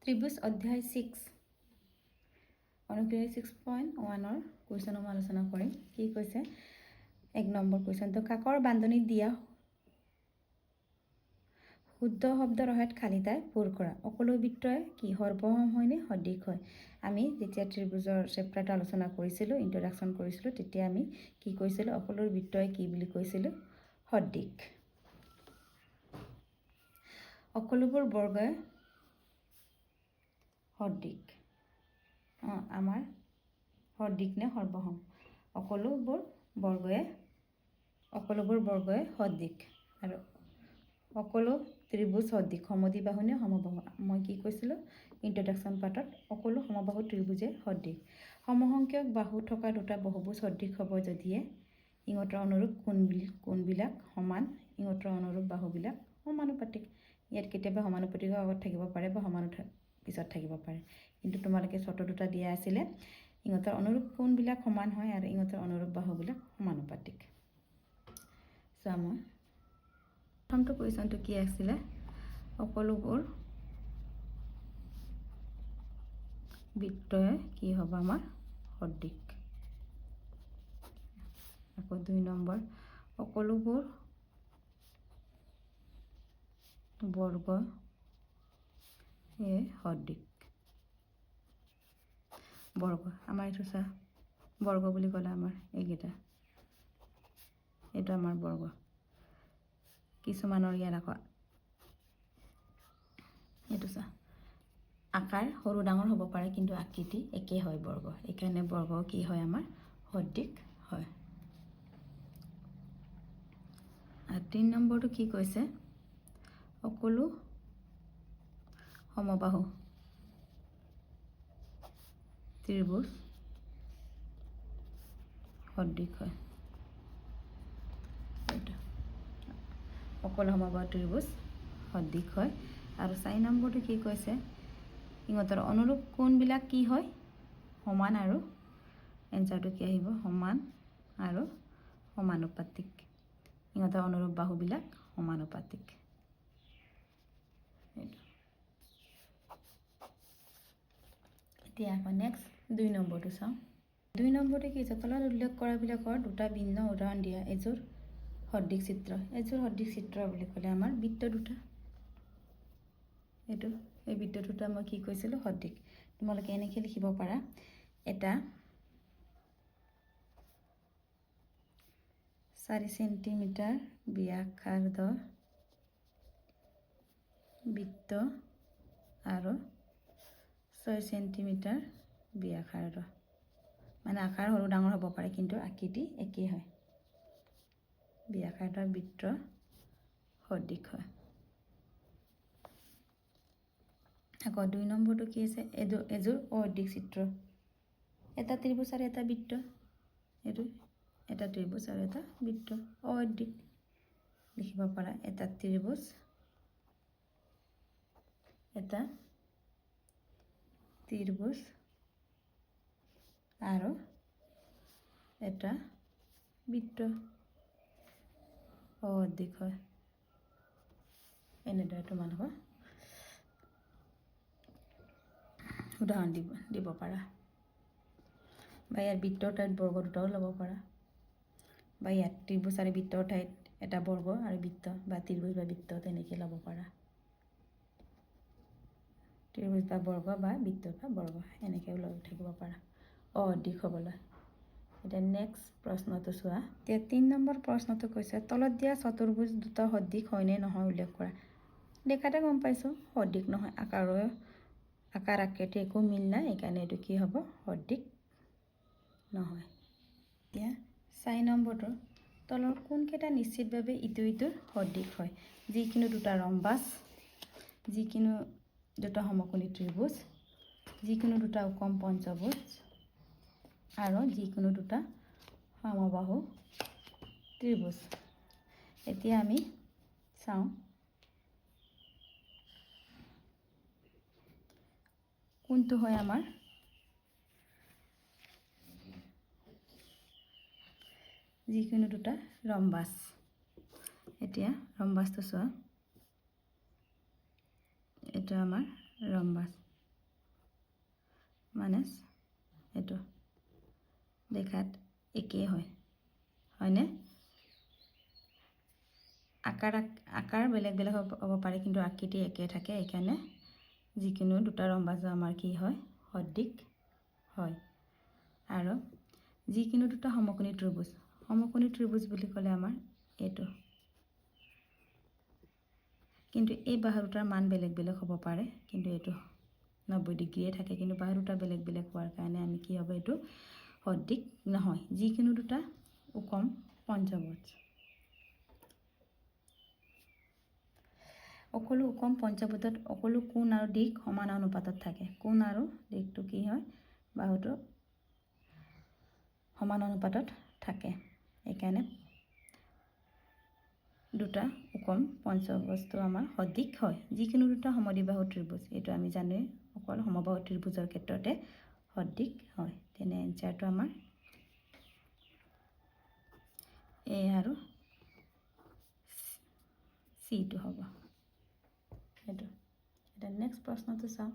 ত্ৰিভুজ অধ্যায় 6 অনুক্ৰিয়া 6.1 কুৱেশ্যন আমি আলোচনা কৰিম। কি কৈছে 1 নম্বৰ কুৱেশ্যনটো কাকৰ বান্ধনীত দিয়া শুদ্ধ শব্দৰ সহায়ত খালী ঠাই পূৰ কৰা। সকলো বৃত্তই কি সৰ্বসম হয় নে সদৃশ হয়? আমি যেতিয়া ত্ৰিভুজৰ চেপ্টাৰটো আলোচনা কৰিছিলোঁ, ইন্ট্ৰডাকশ্যন কৰিছিলোঁ, তেতিয়া আমি কি কৈছিলোঁ? সকলো বৃত্তই কি বুলি কৈছিলোঁ? সদৃশ। সকলোবোৰ বৰ্গই সদৃশ। আমাৰ সদৃশ নে সৰ্বসম? সকলোবোৰ বৰ্গই সদৃশ আৰু সকলো ত্ৰিভুজ সদৃশ। সমদ্বিবাহু নে সমবাহু? মই কি কৈছিলোঁ ইন্ট্ৰডাকশ্যন পাৰ্টত? সকলো সমবাহু ত্ৰিভুজে সদৃশ। সমসংখ্যক বাহু থকা দুটা বহুভুজ সদৃশ হ'ব যদিহে ইহঁতৰ অনুৰূপ কোণবিলাক সমান, ইহঁতৰ অনুৰূপ বাহুবিলাক সমানুপাতিক। ইয়াত কেতিয়াবা সমানুপাতিকৰ আগত থাকিব পাৰে বা পিছত থাকিব পাৰে, কিন্তু তোমালোকে চৰ্ত দুটা দিয়া আছিলে ইহঁতৰ অনুৰূপ কোণবিলাক সমান হয় আৰু ইহঁতৰ অনুৰূপ বাহুবিলাক সমানুপাতিক। চোৱা মই প্ৰথমটো কুৱেশ্যনটো কি আছিলে? সকলোবোৰ বৃত্তই কি হ'ব আমাৰ? সদৃশ। আকৌ 2 নম্বৰ সকলোবোৰ বৰ্গ সদৃশ। বৰ্গ আমাৰ এইটো চা বৰ্গ বুলি ক'লে আমাৰ এইকেইটা, এইটো আমাৰ বৰ্গ। কিছুমানৰ ইয়াত আকৌ এইটো চা আকাৰ সৰু ডাঙৰ হ'ব পাৰে, কিন্তু আকৃতি একেই হয় বৰ্গ। এইকাৰণে বৰ্গ কি হয় আমাৰ? সদৃশ হয়। আৰু 3 নম্বৰটো কি কৈছে? সকলো সমবাহু ত্ৰিভুজ সদৃশ হয়। সকলো সমবাহু ত্ৰিভুজ সদৃশ হয়। আৰু 4 নম্বৰটো কি কৈছে? ইহঁতৰ অনুৰূপ কোণবিলাক কি হয়? সমান, আৰু এনচাৰটো কি আহিব? সমান আৰু সমানুপাতিক। ইহঁতৰ অনুৰূপ বাহুবিলাক সমানুপাতিক। এতিয়া আকৌ নেক্সট 2 নম্বৰটো চাওঁ। 2 নম্বৰটো কি হৈছে? তলত উল্লেখ কৰাবিলাকৰ দুটা ভিন্ন উদাহৰণ দিয়া। এযোৰ সদৃশ চিত্ৰ। এযোৰ সদৃশ চিত্ৰ বুলি ক'লে আমাৰ বৃত্ত দুটা। এই বৃত্ত দুটা মই কি কৈছিলোঁ? সদৃশ। তোমালোকে এনেকৈ লিখিব পাৰা, এটা 4 চেণ্টিমিটাৰ ব্যাসাৰ্ধৰ বৃত্ত আৰু 6 চেণ্টিমিটাৰ ব্যাসাৰ্ধ। মানে আকাৰ সৰু ডাঙৰ হ'ব পাৰে, কিন্তু আকৃতি একেই হয়। ব্যাসাৰ্ধৰ বৃত্ত সদৃশ হয়। আকৌ 2 নম্বৰটো কি আছে? এযোৰ অসদৃশ চিত্ৰ। এটা ত্ৰিভুজ আৰু এটা বৃত্ত। এইটো এটা ত্ৰিভুজ আৰু এটা বৃত্ত অসদৃশ। লিখিব পাৰা এটা ত্ৰিভুজ, এটা ত্ৰিভুজ আৰু এটা বৃত্ত অসদৃশ হয়। এনেদৰে তোমালোকৰ উদাহৰণ দিব পাৰা, বা ইয়াত বৃত্তৰ ঠাইত বৰ্গ দুটাও ল'ব পাৰা, বা ইয়াত ত্ৰিভুজ আৰু বৃত্তৰ ঠাইত এটা বৰ্গ আৰু বৃত্ত, বা ত্ৰিভুজ বা বৃত্ত তেনেকৈ ল'ব পাৰা। ত্ৰিভুজ বা বৰ্গ বা বৃত্ত বা বৰ্গ এনেকৈও লৈ থাকিব পাৰা অসদৃশ হ'বলৈ। এতিয়া নেক্সট প্ৰশ্নটো চোৱা। এতিয়া 3 নম্বৰ প্ৰশ্নটো কৈছে তলত দিয়া চতুৰ্ভুজ দুটা সদৃশ হয়নে নহয় উল্লেখ কৰা। দেখাতে গম পাইছোঁ সদৃশ নহয়, আকাৰ আকৃতি একো মিল নাই, সেইকাৰণে এইটো কি হ'ব? সদৃশ নহয়। এতিয়া 4 নম্বৰটো তলৰ কোনকেইটা নিশ্চিতভাৱে ইটোৰ সদৃশ হয়? যিকোনো দুটা ৰম্বাস, যিকোনো দুটা সমকোণী ত্ৰিভুজ, যিকোনো দুটা উপম পঞ্চভুজ, আৰু যিকোনো দুটা সমবাহু ত্ৰিভুজ। এতিয়া আমি চাওঁ কোনটো হয় আমাৰ যিকোনো দুটা ৰম্বাস। এতিয়া ৰম্বাসটো চোৱা, এটা আমাৰ ৰম্বাস। মানে এইটো দেখাত একেই হয় হয়নে আকাৰ বেলেগ বেলেগ হ'ব পাৰে কিন্তু আকৃতি একে থাকে এইকাৰণে যিকোনো দুটা ৰম্বাজু আমাৰ কি হয় সদৃশ হয় আৰু যিকোনো দুটা সমকোণী ত্ৰিভুজ বুলি ক'লে আমাৰ এইটো কিন্তু এই বাহু দুটাৰ মান বেলেগ বেলেগ হ'ব পাৰে কিন্তু এইটো 90 ডিগ্ৰীয়ে থাকে কিন্তু বাহু দুটা বেলেগ বেলেগ হোৱাৰ কাৰণে আমি কি হ'ব এইটো সদৃশ নহয় যিকোনো দুটা উকম পঞ্চভুজ সকলো উকম পঞ্চভুজত সকলো কোণ আৰু দিশ সমান অনুপাতত থাকে কোণ আৰু দিশটো কি হয় বাহুটো সমান অনুপাতত থাকে এইকাৰণে দুটা উকম পঞ্চভুজটো আমাৰ সদৃশ হয় যিকোনো দুটা সমদ্বিবাহু ত্ৰিভুজ এইটো আমি জানোৱেই অকল সমবাহু ত্ৰিভুজৰ ক্ষেত্ৰতে সদৃশ হয় তেনে এনসাৰটো আমাৰ এ আৰু সিটো হ'ব এইটো এটা নেক্সট প্ৰশ্নটো চাওঁ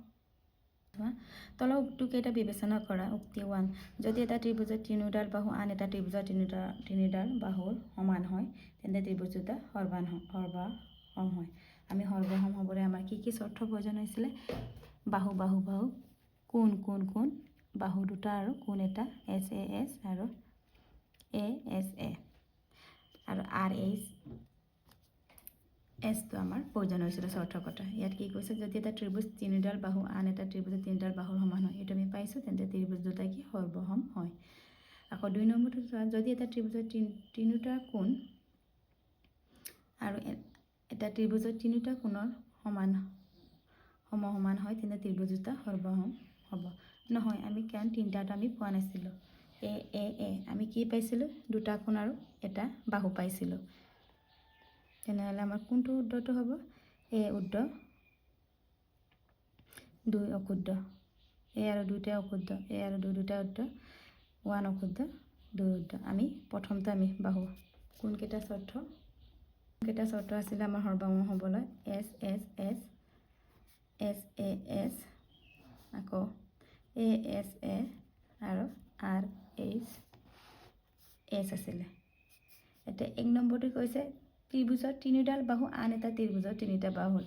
তলৰ উক্তিকেইটা বিবেচনা কৰা উক্তি 1 যদি এটা ত্ৰিভুজৰ তিনিওডাল বাহু আন এটা ত্ৰিভুজৰ তিনিডাল বাহুৰ সমান হয় তেন্তে ত্ৰিভুজ দুটা সৰ্বসম হয় আমি সৰ্বসম হ'বলৈ আমাৰ কি কি চৰ্ত প্ৰয়োজন হৈছিলে বাহু বাহু বাহু কোণ কোণ কোণ বাহু দুটা আৰু কোণ এটা এছ এ এছ আৰু এ এছ এ আৰু আৰ এইচ এছটো আমাৰ প্ৰয়োজন হৈছিলে চৰ্থকতা ইয়াত কি কৈছে যদি এটা ত্ৰিভুজ তিনিডাল বাহু আন এটা ত্ৰিভুজৰ তিনিডাল বাহুৰ সমান হয় এইটো আমি পাইছোঁ তেন্তে ত্ৰিভুজ দুটা কি সৰ্বসম হয় আকৌ 2 নম্বৰটো চোৱা যদি এটা ত্ৰিভুজৰ তিনিটা কোণ আৰু এটা ত্ৰিভুজৰ তিনিটা কোণৰ সমান হয় তেন্তে ত্ৰিভুজ দুটা সৰ্বসম হ'ব নহয় আমি কাৰণ তিনিটাটো আমি পোৱা নাছিলোঁ এ এ এ আমি কি পাইছিলোঁ দুটা কোণ আৰু এটা বাহু পাইছিলোঁ তেনেহ'লে আমাৰ কোনটো উদ্ধটো হ'ব এ উদ্ধ 2 অকুদ্ধ এ আৰু 2টা অকুদ্ধ এ আৰু 2 দুটা উদ্ধ 1 অকুদ্ধ 2 উদ্ধ আমি প্ৰথমতে আমি বাহু কোনকেইটা চৰ্ত আছিলে আমাৰ সৰ্বসম হ'বলৈ এছ এছ এছ এছ এ এছ আকৌ এ এছ এ আৰু আৰ এইচ এছ আছিলে এতিয়া 1 নম্বৰটো কৈছে ত্ৰিভুজৰ তিনিডাল বাহু আন এটা ত্ৰিভুজৰ তিনিটা বাহু হ'ল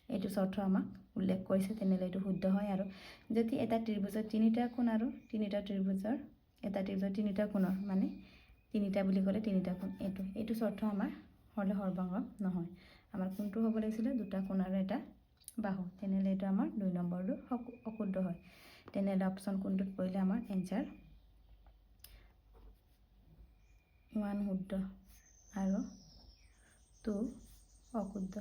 এইটো চৰ্ত আমাক উল্লেখ কৰিছে তেনেহ'লে এইটো শুদ্ধ হয় আৰু যদি এটা ত্ৰিভুজৰ তিনিটা কোণ আৰু তিনিটা ত্ৰিভুজৰ এটা ত্ৰিভুজৰ তিনিটা কোণৰ মানে তিনিটা বুলি ক'লে তিনিটা কোণ এইটো চৰ্ত আমাৰ হ'লে সৰ্বসম নহয় আমাৰ কোনটো হ'ব লাগিছিলে দুটা কোণ আৰু এটা বাহু তেনেহ'লে এইটো আমাৰ 2 নম্বৰটো অশুদ্ধ হয় তেনেহ'লে অপশ্যন কোনটোত পৰিলে আমাৰ এনসাৰ 1 শুদ্ধ আৰু 2 অশুদ্ধ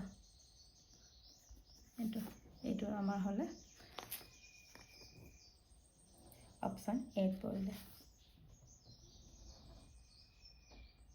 এইটো আমাৰ হ'লে অপশ্যন 8 পৰিলে